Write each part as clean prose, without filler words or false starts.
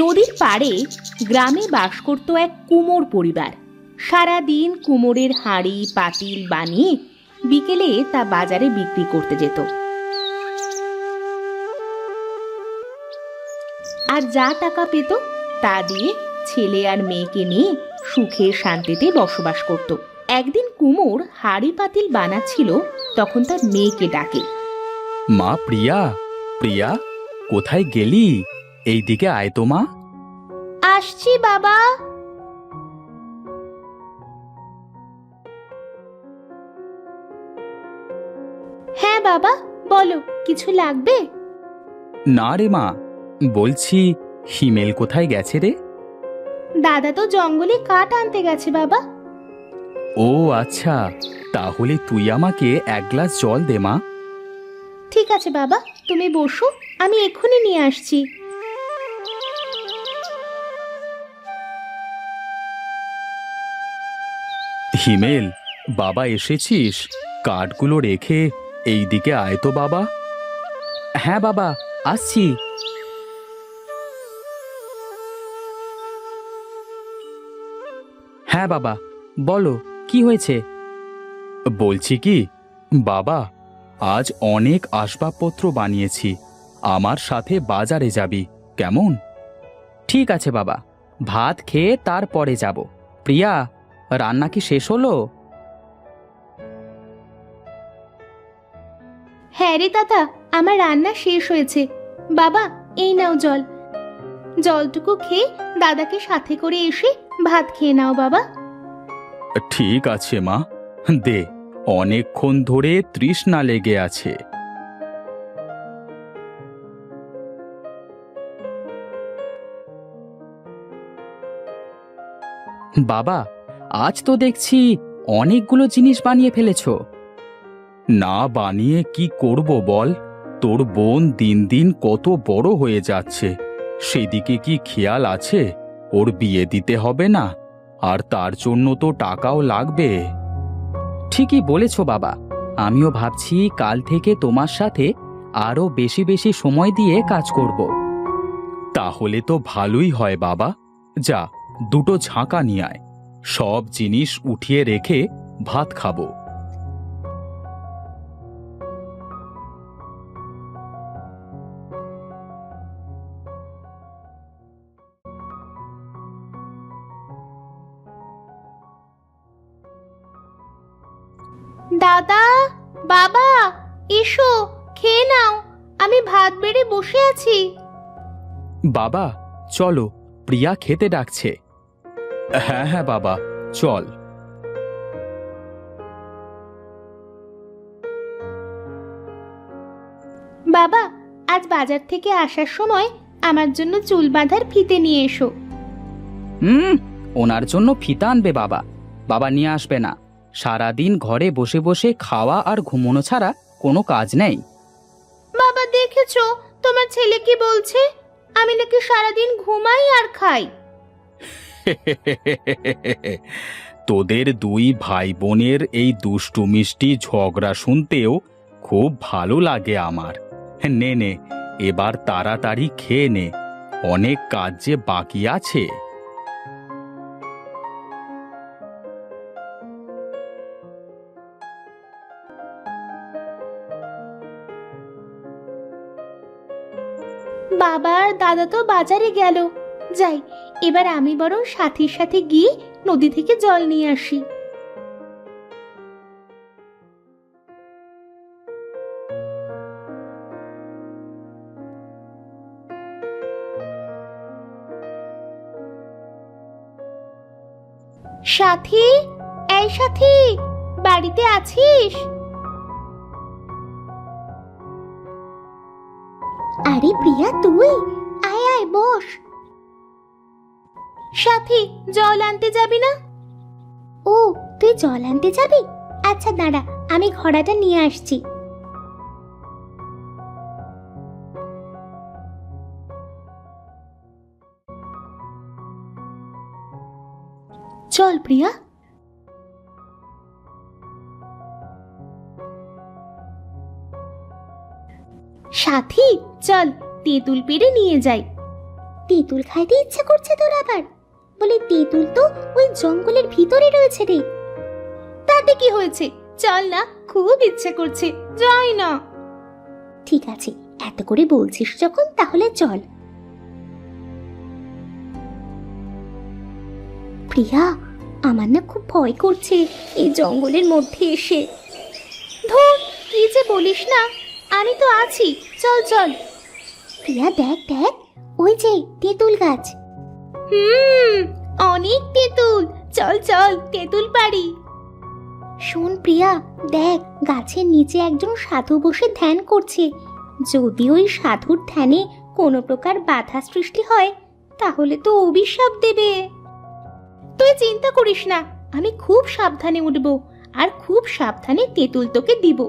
নদীর পাড়ে গ্রামে বাস করত এক কুমোর পরিবার। সারাদিন কুমোরের হাঁড়ি পাতিল বানিয়ে বিকেলে তা বাজারে বিক্রি করতে যেত। আর যা টাকা পেত তা দিয়ে ছেলে আর মেয়েকে নিয়ে সুখে শান্তিতে বসবাস করত। একদিন কুমোর হাঁড়ি পাতিল বানাচ্ছিল, তখন তার মেয়েকে ডাকে। মা প্রিয়া, প্রিয়া কোথায় গেলি? এইদিকে আয় তো মা। আসছি বাবা। হ্যাঁ বাবা, বলো, কিছু লাগবে? না রে মা, বলছি হিমেল কোথায় গেছে রে? দাদা তো জঙ্গলে কাঠ আনতে গেছে বাবা। ও আচ্ছা, তাহলে তুই আমাকে এক গ্লাস জল দে মা। ঠিক আছে বাবা, তুমি বসো, আমি এক্ষুনি নিয়ে আসছি। হিমেল, বাবা এসেছিস? কাঠগুলো রেখে এইদিকে আয় তো বাবা। হ্যাঁ বাবা, আসছি। হ্যাঁ বাবা, বলো কি হয়েছে? বলছি কি বাবা, আজ অনেক আসবাবপত্র বানিয়েছি, আমার সাথে বাজারে যাবি কেমন? ঠিক আছে বাবা, ভাত খেয়ে তারপরে যাব। প্রিয়া, রান্না কি শেষ হলো? হ্যাঁ রে দাদা, আমার রান্না শেষ হয়েছে। বাবা, এই নাও জল। জলটুকু খেয়ে দাদাকে সাথে করে এসে ভাত খেয়ে নাও বাবা। ঠিক আছে মা, দে, অনেকক্ষণ ধরে তৃষ্ণা লেগে আছে। বাবা, আজ তো দেখছি অনেকগুলো জিনিস বানিয়ে ফেলেছো। না বানিয়ে কি করব বল? তোর বোন দিন দিন কত বড় হয়ে যাচ্ছে, সেদিকে কি খেয়াল আছে? ওর বিয়ে দিতে হবে না? আর তার জন্য তো টাকাও লাগবে। ঠিকই বলেছো বাবা, আমিও ভাবছি কাল থেকে তোমার সাথে আরো বেশি বেশি সময় দিয়ে কাজ করব। তাহলে তো ভালোই হয় বাবা। যা, দুটো ঝাঁকা নিয়ে আয়, সব জিনিস উঠিয়ে রেখে ভাত খাবো। দাদা, বাবা, এসো, খেয়ে নাও, আমি ভাত বেড়ে বসে আছি। বাবা চলো, প্রিয়া খেতে ডাকছে। হ্যাঁ হ্যাঁ বাবা, চল। বাবা, আজ বাজার থেকে আসার সময় আমার জন্য চুল বাঁধার ফিতে নিয়ে এসো। ওনার জন্য ফিতা আনবে বাবা? বাবা নিয়ে আসবে না। সারাদিন ঘরে বসে বসে খাওয়া আর ঘুমোনো ছাড়া কোনো কাজ নেই। বাবা, দেখেছো তোমার ছেলে কি বলছে? আমি নাকি সারাদিন ঘুমাই আর খাই। তোদের দুই ভাই বোনের এই দুষ্টু মিষ্টি ঝগড়া শুনতেও খুব ভালো লাগে আমার। নে নে, এবার তাড়াতাড়ি খেয়ে নে, অনেক কাজ যে বাকি আছে। বাবা আর দাদা তো বাজারে গেল। যাই, এবার আমি বরং সাথীর সাথে গিয়ে নদী থেকে জল নিয়ে আসি। সাথী, এই সাথী, বাড়িতে আছিস? আরে প্রিয়া, তুই আয় আয়, বস। সাথী, জল আনতে যাবি না? ও, তুই জল আনতে যাবি? আচ্ছা দাঁড়া, আমি ঘড়াটা নিয়ে আসছি। চল প্রিয়া। সাথী, চল তেঁতুল পেড়ে নিয়ে যাই। তেঁতুল খাইতে ইচ্ছা করছে তোর আবার? বলে তেঁতুল তো ওই জঙ্গলের ভিতরে রয়েছে রে। তাতে কি হয়েছে, চল না, খুব ইচ্ছে করছে, যাই না। ঠিক আছে, এত করে বলছিস যখন তাহলে চল। প্রিয়া, আমার না খুব ভয় করছে এই জঙ্গলের মধ্যে এসে। ধুর, কি যে বলিস না, আমি তো আছি, চল চল। প্রিয়া দেখ দেখ, ওই যে তেঁতুল গাছ। অনেক তেঁতুল, চল চল তেঁতুল পারি। শোন প্রিয়া, দেখ গাছের নিচে একজন সাধু বসে ধ্যান করছে। যদি ওই সাধুর ধ্যানে কোনো প্রকার বাধা সৃষ্টি হয় তাহলে তো অভিশাপ দেবে। তুই চিন্তা করিস না, আমি খুব সাবধানে উঠব আর খুব সাবধানে তেঁতুল তোকে দিব।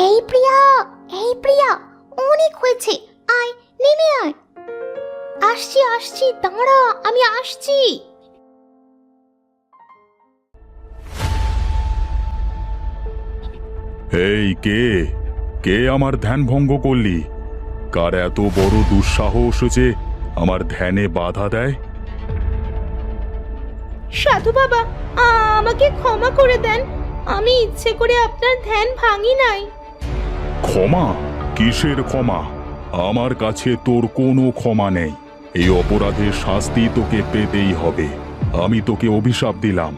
এই প্রিয়া, এই প্রিয়া, অনেক হয়েছে, আয় নেমে আয়। আসছি আসছি, দাঁড়া, আমি আসছি। এই কে কে আমার ধ্যান ভঙ্গ করলি? কার এত বড় দুঃসাহস যে আমার ধ্যানে বাধা দেয়? সাধু বাবা, আমাকে ক্ষমা করে দেন, আমি ইচ্ছে করে আপনার ধ্যান ভাঙি নাই। ক্ষমা? কিসের ক্ষমা? আমার কাছে তোর কোনো ক্ষমা নেই। এই অপরাধের শাস্তি তোকে পেতেই হবে। আমি তোকে অভিশাপ দিলাম,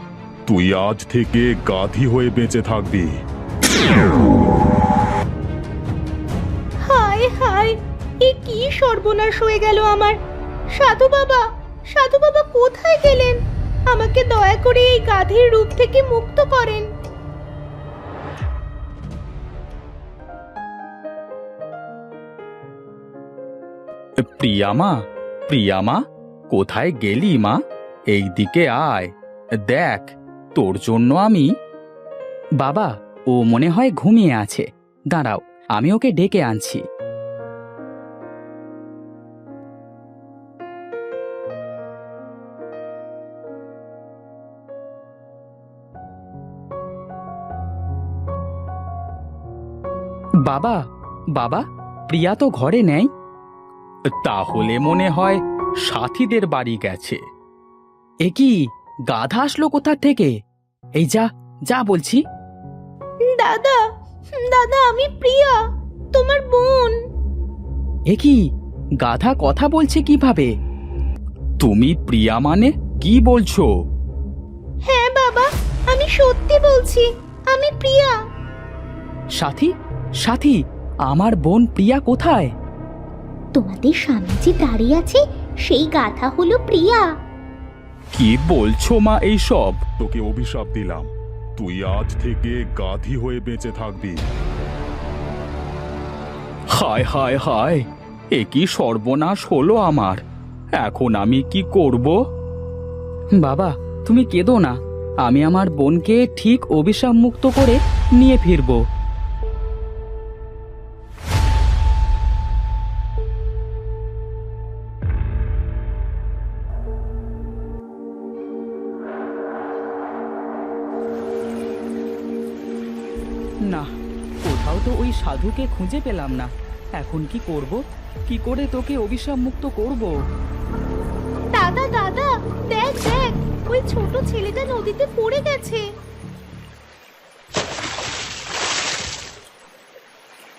তুই আজ থেকে গাধী হয়ে বেঁচে থাকবি। হায় হায়, এ কি সর্বনাশ হয়ে গেল আমার। সাধু বাবা, সাধু বাবা কোথায় গেলেন? আমাকে দয়া করে এই গাধীর রূপ থেকে মুক্ত করেন। প্রিয়ামা, প্রিয়ামা, কোথায় গেলি মা? এই দিকে আয়, দেখ তোর জন্য আমি। বাবা, ও মনে হয় ঘুমিয়ে আছে, দাঁড়াও আমি ওকে ডেকে আনছি। বাবা, বাবা, প্রিয়া তো ঘরে নেই। তাহলে মনে হয় সাথীদের বাড়ি গেছে। এ কি, গাধা আসলো কোথা থেকে? এই যা যা বলছি। দাদা, দাদা, আমি প্রিয়া, তোমার বোন। এ কি, গাধা কথা বলছে কিভাবে? তুমি প্রিয়া মানে কি বলছো? হ্যাঁ বাবা, আমি সত্যি বলছি, আমি প্রিয়া। সাথী, সাথী, আমার বোন প্রিয়া কোথায়? তোমাদের সামনে যে দাঁড়িয়ে আছে সেই গাধা হলো প্রিয়া। কি বলছো মা এইসব? তোকে অভিশাপ দিলাম, তুই আজ থেকে গাধী হয়ে বেঁচে থাকবি। হায় হায় হায়, এ কি সর্বনাশ হলো আমার। এখন আমি কি করব? বাবা, তুমি কেঁদো না, আমি আমার বোনকে ঠিক অভিশাপ মুক্ত করে নিয়ে ফিরব। না, কোথাও তো ওই সাধুকে খুঁজে পেলাম না। এখন কি করব? কি করে তোকে অভিশাপ মুক্ত করব? দাদা দাদা, দেখ দেখ, ওই ছোট ছেলেটা নদীতে পড়ে গেছে।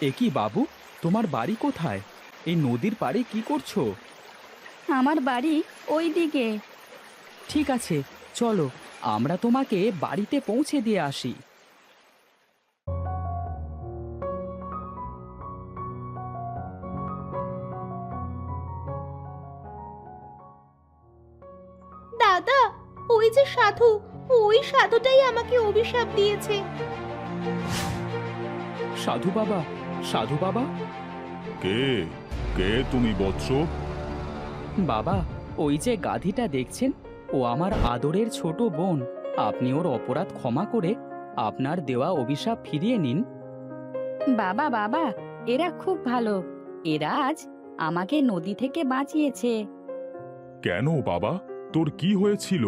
এ কি বাবু, তোমার বাড়ি কোথায়? এই নদীর পাড়ে কি করছো? আমার বাড়ি ওই দিকে। ঠিক আছে, চলো আমরা তোমাকে বাড়িতে পৌঁছে দিয়ে আসি। দাদা, ওই যে সাধু, ওই সাধুটাই আমাকে অভিশাপ দিয়েছে। সাধু বাবা, সাধু বাবা। কে কে তুমি বৎস? বাবা, ওই যে গাধীটা দেখছেন, ও আমার আদরের ছোট বোন। আপনি ওর অপরাধ ক্ষমা করে আপনার দেওয়া অভিশাপ ফিরিয়ে নিন। বাবা বাবা, এরা খুব ভালো। এরা আজ আমাকে নদী থেকে বাঁচিয়েছে। কেন বাবা, তোর কি হয়েছিল?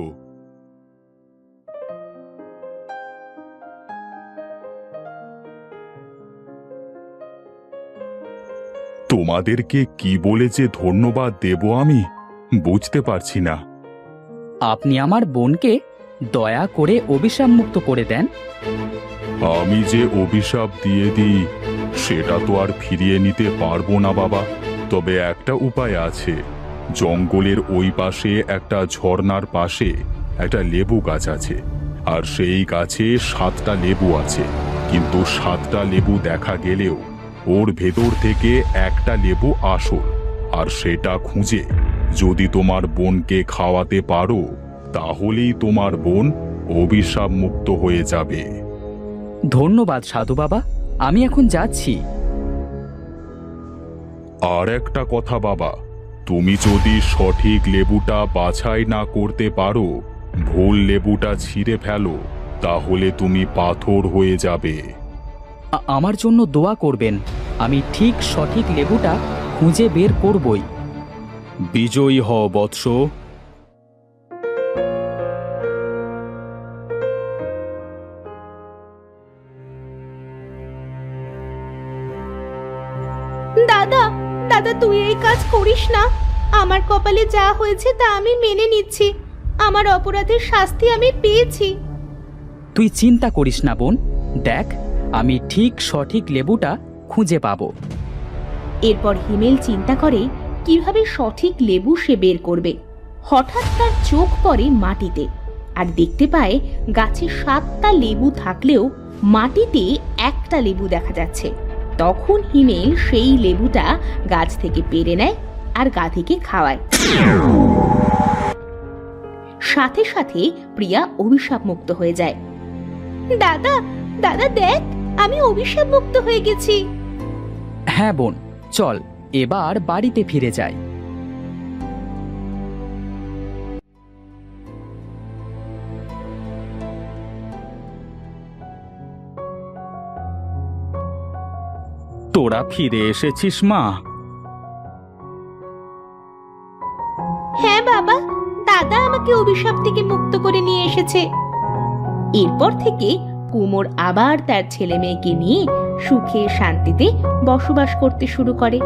তোমাদেরকে কি বলে যে ধন্যবাদ দেব আমি বুঝতে পারছি না। আপনি আমার বোনকে দয়া করে অভিশাপ মুক্ত করে দেন। আমি যে অভিশাপ দিয়ে দিই সেটা তো আর ফিরিয়ে নিতে পারবো না বাবা। তবে একটা উপায় আছে। জঙ্গলের ওই পাশে একটা ঝর্ণার পাশে একটা লেবু গাছ আছে, আর সেই গাছে 7টা লেবু আছে। কিন্তু 7টা লেবু দেখা গেলেও ওর ভেতর থেকে একটা লেবু আসল, আর সেটা খুঁজে যদি তোমার বোনকে খাওয়াতে পারো তাহলেই তোমার বোন অভিশাপ মুক্ত হয়ে যাবে। ধন্যবাদ সাধু বাবা, আমি এখন যাচ্ছি। আর একটা কথা বাবা, তুমি যদি সঠিক লেবুটা বাছাই না করতে পারো, ভুল লেবুটা ছিঁড়ে ফেলো, তাহলে তুমি পাথর হয়ে যাবে। আমার জন্য দোয়া করবেন, আমি ঠিক সঠিক লেবুটা খুঁজে বের করবই। বিজয়ী হও বৎস। দাদা, দাদা তুই এই কাজ করিস না। আমার কপালে যা হয়েছে তা আমি মেনে নিচ্ছি। আমার অপরাধের শাস্তি আমি পেয়েছি। তুই চিন্তা করিস না বোন, দেখ আমি ঠিক সঠিক লেবুটা খুঁজে পাবো। এরপর হিমেল চিন্তা করে কিভাবে সঠিক লেবু সে বের করবে। হঠাৎ তার চোখ পড়ে মাটিতে, আর দেখতে পায় গাছে 7টা লেবু থাকলেও মাটিতে একটা লেবু দেখা যাচ্ছে। তখন হিমেল সেই লেবুটা গাছ থেকে পেড়ে নেয় আর গাধীকে খাওয়ায়। সাথে সাথে প্রিয়া অভিশাপ মুক্ত হয়ে যায়। দাদা, দাদা দেখ, আমি অভিশাপ মুক্ত হয়ে গেছি। হ্যাঁ বোন, চল এবার বাড়িতে ফিরে যাই। তোরা ফিরে এসেছিস মা? হ্যাঁ বাবা, দাদা আমাকে অভিশাপ থেকে মুক্ত করে নিয়ে এসেছে। এরপর থেকে কুমোর আবার তার ছেলে মেয়েকে নিয়ে সুখে শান্তিতে বসবাস করতে শুরু করে।